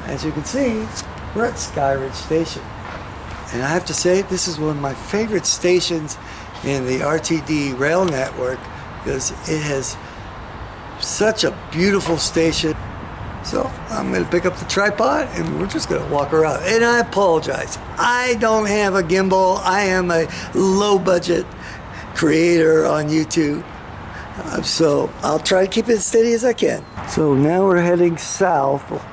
As you can see, we're at SkyRidge Station. And I have to say, this is one of my favorite stations in the RTD rail network because it has such a beautiful station. So I'm going to pick up the tripod and we're just going to walk around. And I apologize, I don't have a gimbal. I am a low budget creator on YouTube. So I'll try to keep it as steady as I can. So now we're heading south.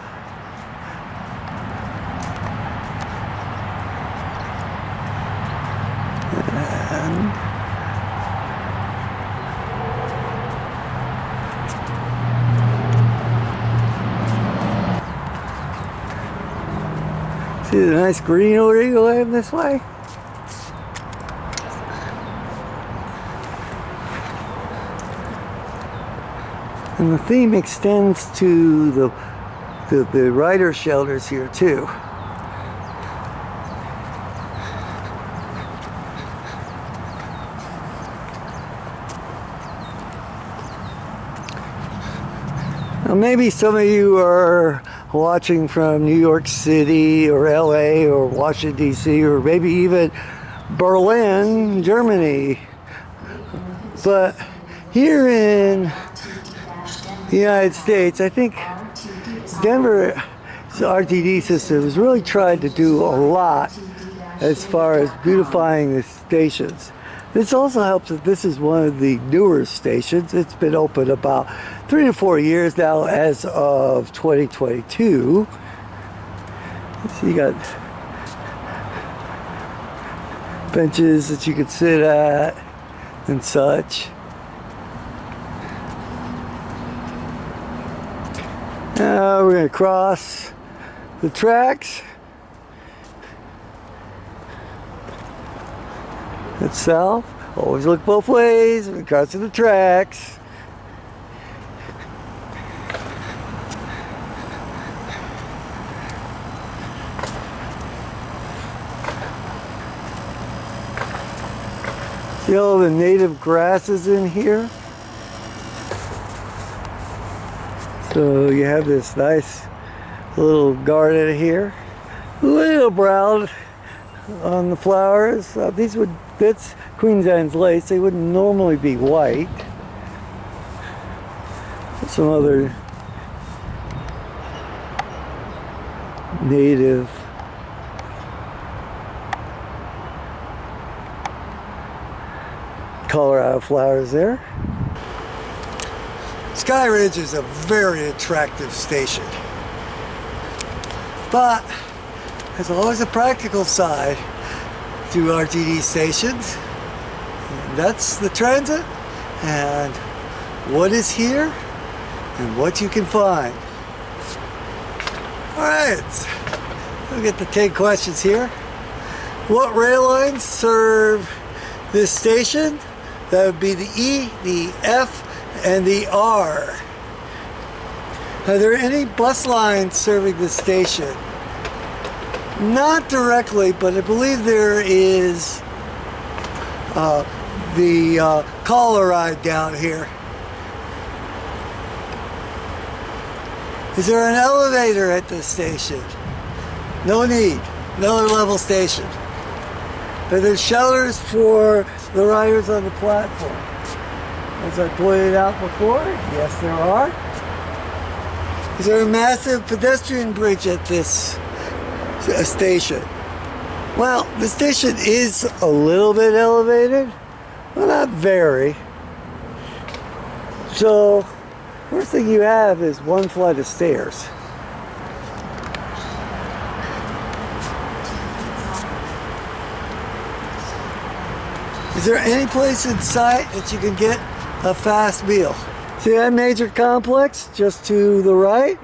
See the nice green over here going this way? And the theme extends to the rider shelters here too. Now maybe some of you are watching from New York City or LA or Washington DC or maybe even Berlin, Germany. But here in the United States, I think Denver's RTD system has really tried to do a lot as far as beautifying the stations. This also helps that this is one of the newer stations. It's been open about 3 to 4 years now as of 2022. So you got benches that you can sit at and such. Now we're going to cross the tracks. It's south. Always look both ways when crossing the tracks. See all the native grasses in here? So you have this nice little garden here. A little brown on the flowers. That's Queen Anne's lace. They wouldn't normally be white. Some other native Colorado flowers there. SkyRidge is a very attractive station, but there's always a practical side to RTD stations. And that's the transit and what is here and what you can find. Alright, we'll get the 10 questions here. What rail lines serve this station? That would be the E, the F, and the R. Are there any bus lines serving this station? Not directly, but I believe there is the caller ride down here. Is there an elevator at this station? No need. Another level station. Are there shelters for the riders on the platform? As I pointed out before, yes there are. Is there a massive pedestrian bridge at this station? Well, the station is a little bit elevated, but not very. So, first thing you have is one flight of stairs. Is there any place in sight that you can get a fast meal? See that major complex just to the right?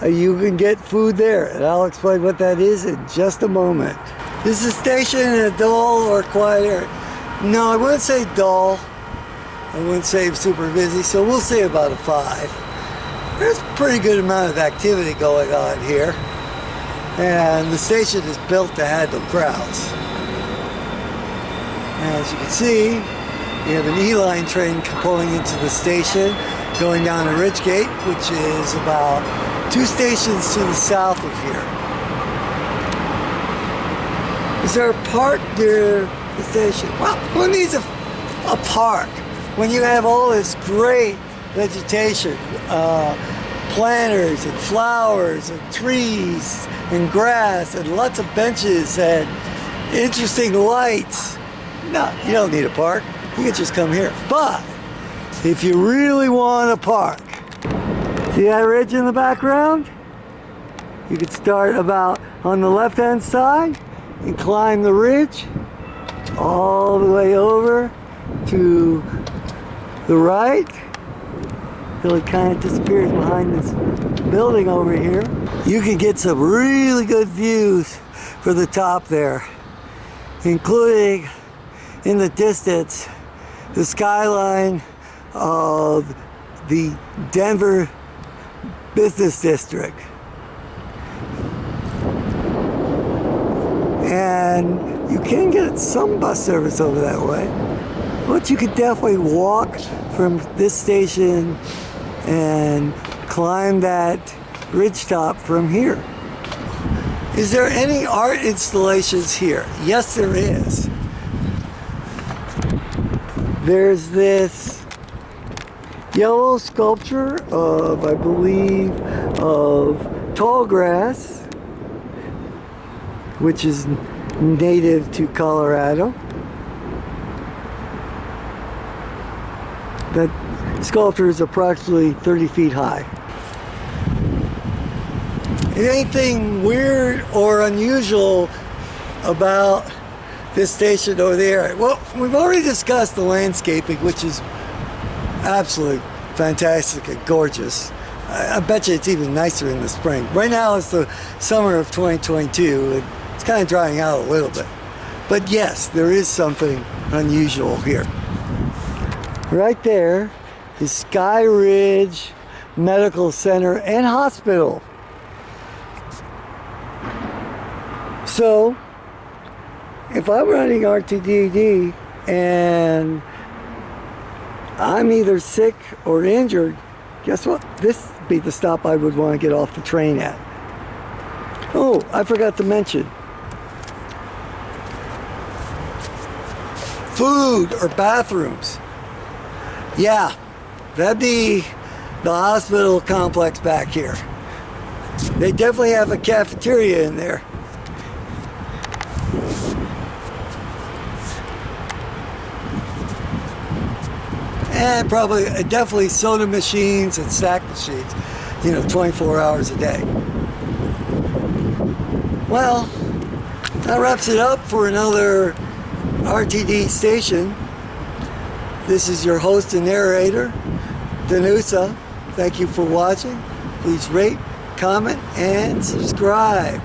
You can get food there, and I'll explain what that is in just a moment. Is the station in a dull or quiet area? No, I wouldn't say dull. I wouldn't say super busy, so we'll say about a 5. There's a pretty good amount of activity going on here, and the station is built to handle crowds. As you can see, we have an E-line train pulling into the station, going down to Ridgegate, which is about 2 stations to the south of here. Is there a park near the station? Well, who needs a park when you have all this great vegetation, planters and flowers and trees and grass and lots of benches and interesting lights? No, you don't need a park. You can just come here. But if you really want a park, see that ridge in the background? You could start about on the left-hand side and climb the ridge all the way over to the right till it kind of disappears behind this building over here. You can get some really good views for the top there, including in the distance the skyline of the Denver business district. And you can get some bus service over that way, but you could definitely walk from this station and climb that ridgetop from here. Is there any art installations here? Yes, there is. There's this yellow sculpture of, I believe, of tall grass, which is native to Colorado. That sculpture is approximately 30 feet high. Anything weird or unusual about this station over there? Well, we've already discussed the landscaping, which is absolutely fantastic and gorgeous. I bet you it's even nicer in the spring. Right now it's the summer of 2022 and it's kind of drying out a little bit. But yes, there is something unusual here. Right there is SkyRidge Medical Center and Hospital. So, if I'm running RTD and I'm either sick or injured, guess what? This would be the stop I would want to get off the train at. Oh, I forgot to mention. Food or bathrooms. Yeah, that'd be the hospital complex back here. They definitely have a cafeteria in there. And probably, definitely soda machines and snack machines, 24 hours a day. Well, that wraps it up for another RTD station. This is your host and narrator, Danusa. Thank you for watching. Please rate, comment, and subscribe.